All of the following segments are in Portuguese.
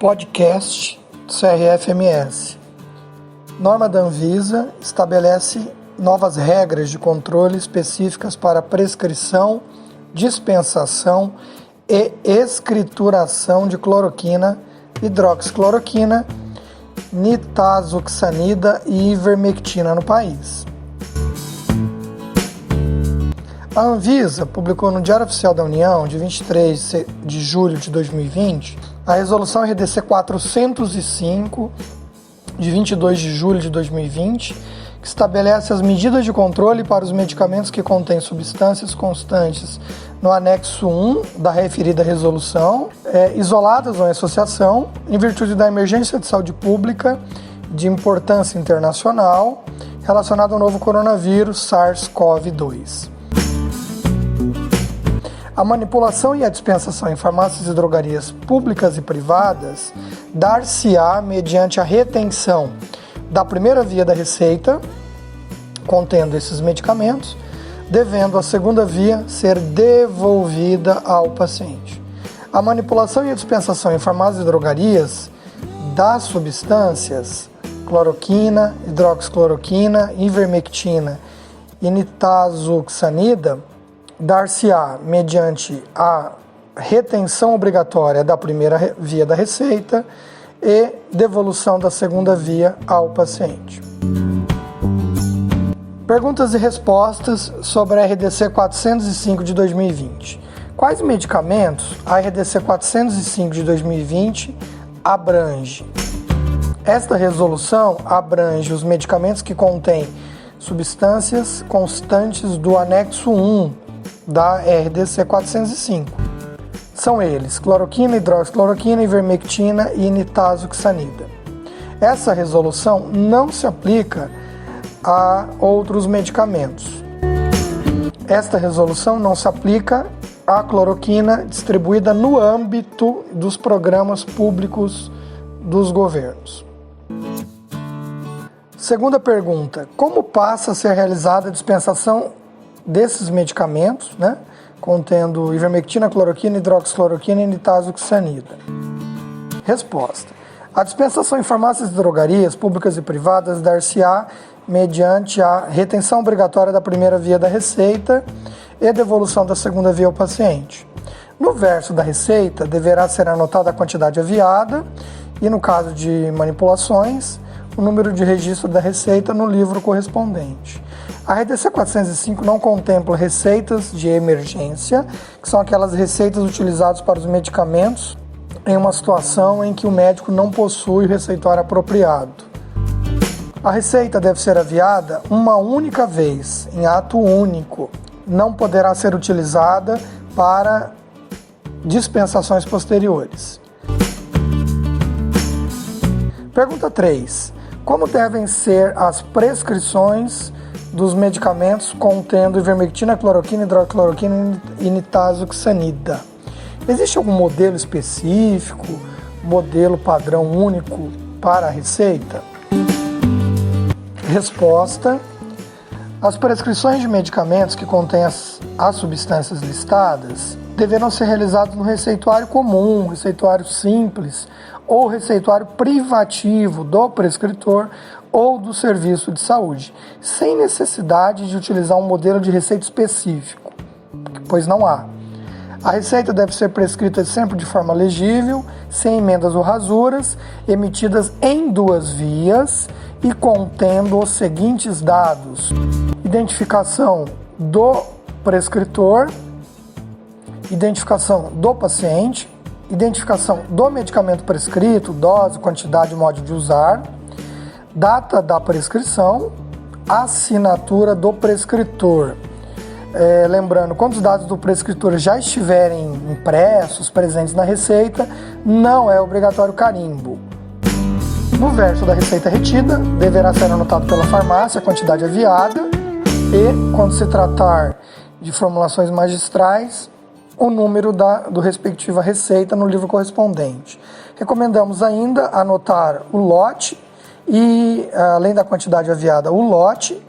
Podcast CRF-MS. Norma da Anvisa estabelece novas regras de controle específicas para prescrição, dispensação e escrituração de cloroquina, hidroxicloroquina, nitazoxanida e ivermectina no país. A Anvisa publicou no Diário Oficial da União, de 23 de julho de 2020, a Resolução RDC 405, de 22 de julho de 2020, que estabelece as medidas de controle para os medicamentos que contêm substâncias constantes no anexo 1 da referida resolução, isoladas ou em associação, em virtude da emergência de saúde pública de importância internacional relacionada ao novo coronavírus SARS-CoV-2. A manipulação e a dispensação em farmácias e drogarias públicas e privadas dar-se-á mediante a retenção da primeira via da receita, contendo esses medicamentos, devendo a segunda via ser devolvida ao paciente. A manipulação e a dispensação em farmácias e drogarias das substâncias cloroquina, hidroxicloroquina, ivermectina e nitazoxanida dar-se-á mediante a retenção obrigatória da primeira via da receita e devolução da segunda via ao paciente. Perguntas e respostas sobre a RDC 405 de 2020. Quais medicamentos a RDC 405 de 2020 abrange? Esta resolução abrange os medicamentos que contêm substâncias constantes do anexo 1 da RDC 405. São eles: cloroquina, hidroxicloroquina, ivermectina e nitazoxanida. Essa resolução não se aplica a outros medicamentos. Esta resolução não se aplica à cloroquina distribuída no âmbito dos programas públicos dos governos. Segunda pergunta: como passa a ser realizada a dispensação desses medicamentos, contendo ivermectina, cloroquina, hidroxicloroquina e nitazoxanida? Resposta: a dispensação em farmácias e drogarias públicas e privadas dar-se-á mediante a retenção obrigatória da primeira via da receita e devolução da segunda via ao paciente. No verso da receita deverá ser anotada a quantidade aviada e, no caso de manipulações, o número de registro da receita no livro correspondente. A RDC 405 não contempla receitas de emergência, que são aquelas receitas utilizadas para os medicamentos em uma situação em que o médico não possui o receituário apropriado. A receita deve ser aviada uma única vez, em ato único. Não poderá ser utilizada para dispensações posteriores. Pergunta 3. Como devem ser as prescrições dos medicamentos contendo ivermectina, cloroquina, hidroxicloroquina e nitazoxanida? Existe algum modelo específico, modelo padrão único para a receita? Resposta: as prescrições de medicamentos que contêm as substâncias listadas deverão ser realizadas no receituário comum, receituário simples ou receituário privativo do prescritor ou do serviço de saúde, sem necessidade de utilizar um modelo de receita específico, pois não há. A receita deve ser prescrita sempre de forma legível, sem emendas ou rasuras, emitidas em duas vias e contendo os seguintes dados: identificação do prescritor, identificação do paciente, identificação do medicamento prescrito, dose, quantidade e modo de usar, data da prescrição, assinatura do prescritor. Lembrando, quando os dados do prescritor já estiverem impressos, presentes na receita, não é obrigatório carimbo. No verso da receita retida, deverá ser anotado pela farmácia a quantidade aviada e, quando se tratar de formulações magistrais, o número do respectiva receita no livro correspondente. Recomendamos ainda anotar o lote e, além da quantidade aviada, o lote,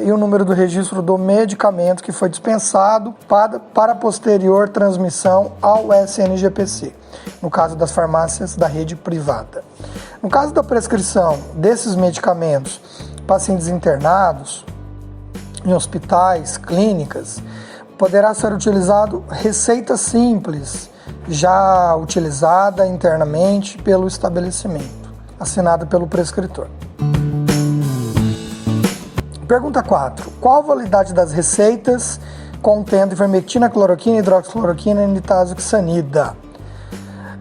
e o número do registro do medicamento que foi dispensado para posterior transmissão ao SNGPC, no caso das farmácias da rede privada. No caso da prescrição desses medicamentos, pacientes internados em hospitais, clínicas, poderá ser utilizado receita simples, já utilizada internamente pelo estabelecimento, assinada pelo prescritor. Pergunta 4. Qual a validade das receitas contendo ivermectina, cloroquina, hidroxicloroquina e nitazoxanida?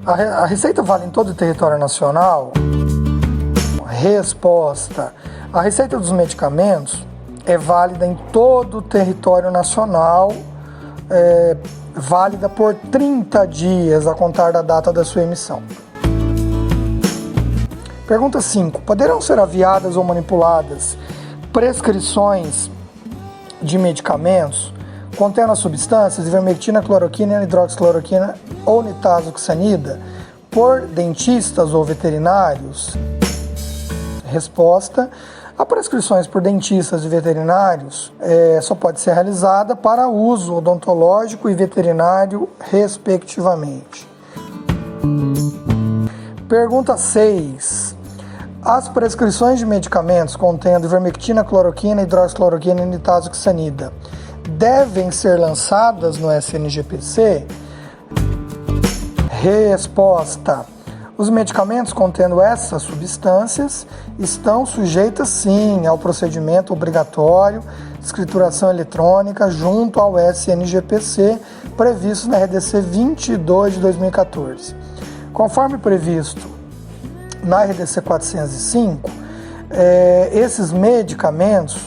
A receita vale em todo o território nacional? Resposta. A receita dos medicamentos é válida em todo o território nacional, válida por 30 dias a contar da data da sua emissão. Pergunta 5. Poderão ser aviadas ou manipuladas prescrições de medicamentos contendo as substâncias ivermectina, cloroquina, hidroxicloroquina ou nitazoxanida por dentistas ou veterinários? Resposta. A prescrições por dentistas e veterinários só pode ser realizada para uso odontológico e veterinário, respectivamente. Pergunta 6. As prescrições de medicamentos contendo ivermectina, cloroquina, hidroxicloroquina e nitazoxanida devem ser lançadas no SNGPC? Resposta. Os medicamentos contendo essas substâncias estão sujeitas, sim, ao procedimento obrigatório de escrituração eletrônica junto ao SNGPC, previsto na RDC 22 de 2014. Conforme previsto na RDC 405, esses medicamentos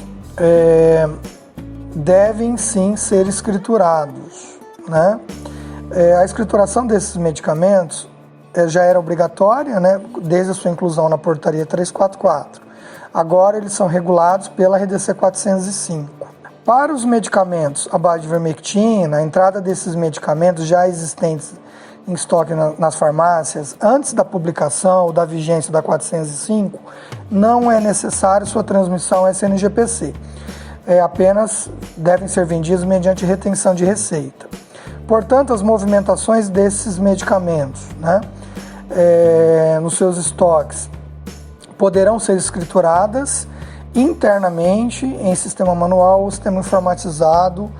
devem, sim, ser escriturados, né? A escrituração desses medicamentos já era obrigatória, né, desde a sua inclusão na portaria 344. Agora eles são regulados pela RDC 405. Para os medicamentos à base de ivermectina, a entrada desses medicamentos já existentes em estoque nas farmácias antes da publicação ou da vigência da 405, não é necessário sua transmissão ao SNGPC. Apenas devem ser vendidos mediante retenção de receita. Portanto, as movimentações desses medicamentos, né, nos seus estoques poderão ser escrituradas internamente em sistema manual ou sistema informatizado,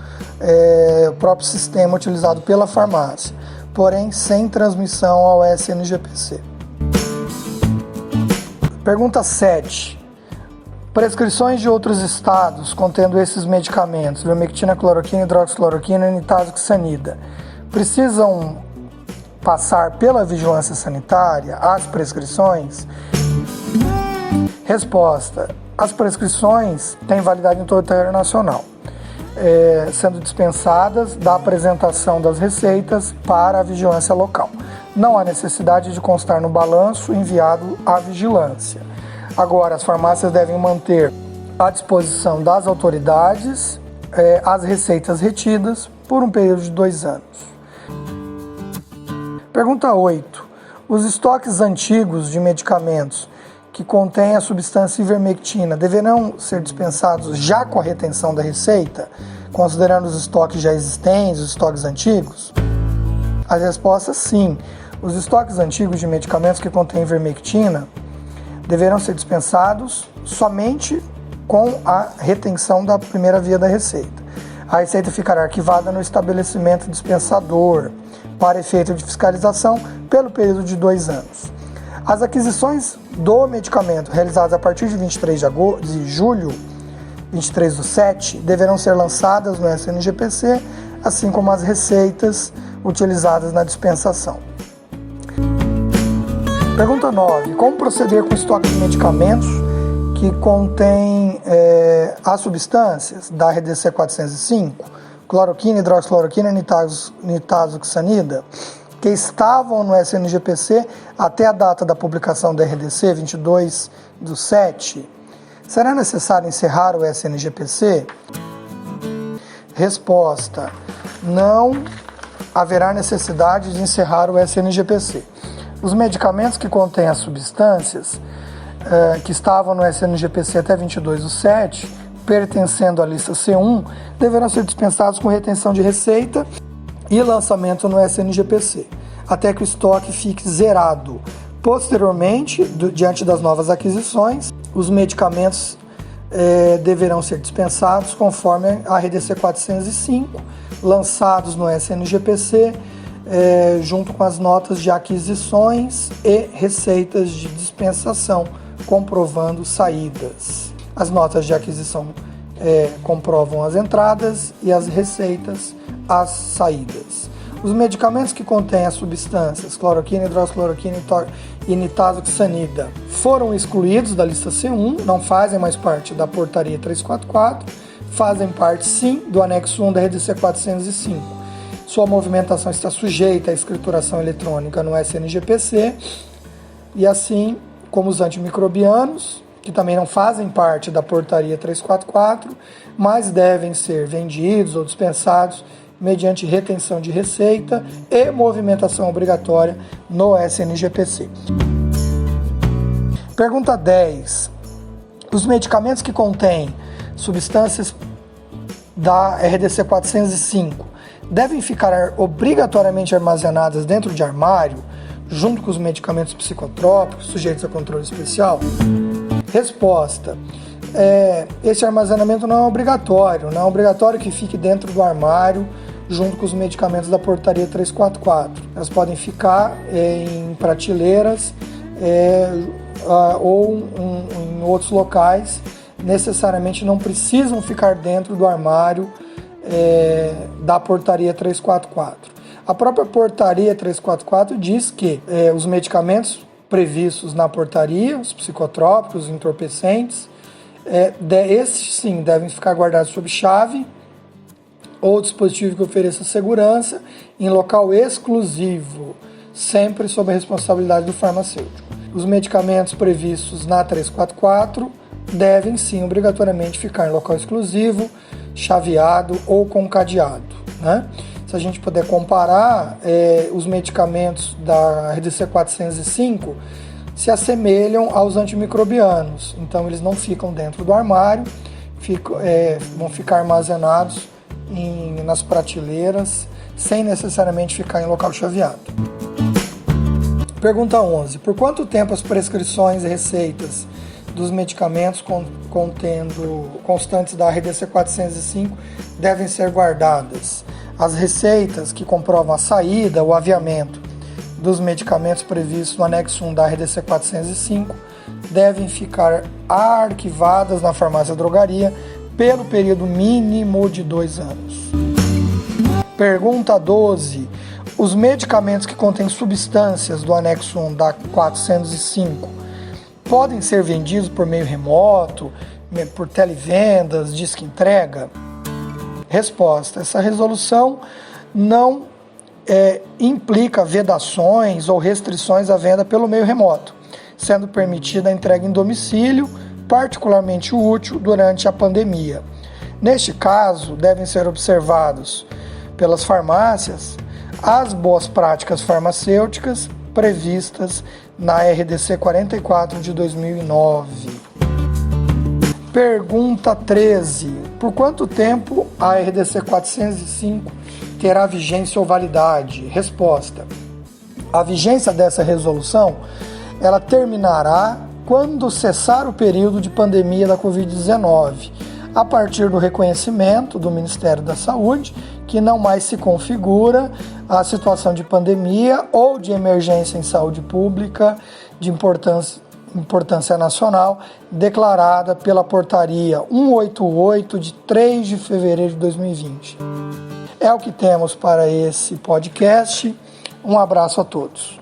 o próprio sistema utilizado pela farmácia, porém sem transmissão ao SNGPC. Pergunta 7. Prescrições de outros estados contendo esses medicamentos, ivermectina, cloroquina, hidroxicloroquina e nitazoxanida, precisam passar pela vigilância sanitária as prescrições? Resposta. As prescrições têm validade em todo o território nacional, sendo dispensadas da apresentação das receitas para a vigilância local. Não há necessidade de constar no balanço enviado à vigilância. Agora, as farmácias devem manter à disposição das autoridades as receitas retidas por um período de 2 anos. Pergunta 8. Os estoques antigos de medicamentos que contêm a substância ivermectina deverão ser dispensados já com a retenção da receita, considerando os estoques já existentes, os estoques antigos? A resposta é sim. Os estoques antigos de medicamentos que contêm ivermectina deverão ser dispensados somente com a retenção da primeira via da receita. A receita ficará arquivada no estabelecimento dispensador para efeito de fiscalização pelo período de 2 anos. As aquisições do medicamento realizadas a partir de 23 de julho, 23/7, deverão ser lançadas no SNGPC, assim como as receitas utilizadas na dispensação. Pergunta 9. Como proceder com o estoque de medicamentos que contém as substâncias da RDC 405, cloroquina, hidroxicloroquina e nitazoxanida, que estavam no SNGPC até a data da publicação da RDC 22/7? Será necessário encerrar o SNGPC? Resposta. Não haverá necessidade de encerrar o SNGPC. Os medicamentos que contêm as substâncias que estavam no SNGPC até 22/7 pertencendo à lista C1 deverão ser dispensados com retenção de receita e lançamento no SNGPC, até que o estoque fique zerado. Posteriormente, diante das novas aquisições, os medicamentos deverão ser dispensados conforme a RDC 405, lançados no SNGPC, junto com as notas de aquisições e receitas de dispensação, comprovando saídas. As notas de aquisição comprovam as entradas e as receitas as saídas. Os medicamentos que contêm as substâncias cloroquina, hidroxicloroquina e nitazoxanida foram excluídos da lista C1, não fazem mais parte da portaria 344, fazem parte sim do anexo 1 da RDC 405. Sua movimentação está sujeita à escrituração eletrônica no SNGPC, e assim como os antimicrobianos, que também não fazem parte da portaria 344, mas devem ser vendidos ou dispensados mediante retenção de receita e movimentação obrigatória no SNGPC. Pergunta 10. Os medicamentos que contêm substâncias da RDC 405 devem ficar obrigatoriamente armazenadas dentro de armário, junto com os medicamentos psicotrópicos sujeitos a controle especial? Resposta. Esse armazenamento não é obrigatório. Não é obrigatório que fique dentro do armário junto com os medicamentos da portaria 344. Elas podem ficar em prateleiras ou em outros locais. Necessariamente não precisam ficar dentro do armário da portaria 344. A própria portaria 344 diz que os medicamentos previstos na portaria, os psicotrópicos, os entorpecentes, esses sim devem ficar guardados sob chave ou dispositivo que ofereça segurança em local exclusivo, sempre sob a responsabilidade do farmacêutico. Os medicamentos previstos na 344 devem sim obrigatoriamente ficar em local exclusivo, chaveado ou com cadeado, né? Se a gente puder comparar, os medicamentos da RDC 405 se assemelham aos antimicrobianos, então eles não ficam dentro do armário, vão ficar armazenados nas prateleiras, sem necessariamente ficar em local chaveado. Pergunta 11. Por quanto tempo as prescrições e receitas dos medicamentos constantes da RDC 405 devem ser guardadas? As receitas que comprovam a saída, o aviamento dos medicamentos previstos no anexo 1 da RDC 405 devem ficar arquivadas na farmácia drogaria pelo período mínimo de 2 anos. Pergunta 12. Os medicamentos que contêm substâncias do anexo 1 da 405 podem ser vendidos por meio remoto, por televendas, disque entrega? Resposta. Essa resolução não implica vedações ou restrições à venda pelo meio remoto, sendo permitida a entrega em domicílio, particularmente útil durante a pandemia. Neste caso, devem ser observados pelas farmácias as boas práticas farmacêuticas previstas na RDC 44 de 2009. Pergunta 13. Por quanto tempo a RDC 405 terá vigência ou validade? Resposta. A vigência dessa resolução, ela terminará quando cessar o período de pandemia da Covid-19, a partir do reconhecimento do Ministério da Saúde que não mais se configura a situação de pandemia ou de emergência em saúde pública de importância nacional declarada pela portaria 188 de 3 de fevereiro de 2020. É o que temos para esse podcast. Um abraço a todos.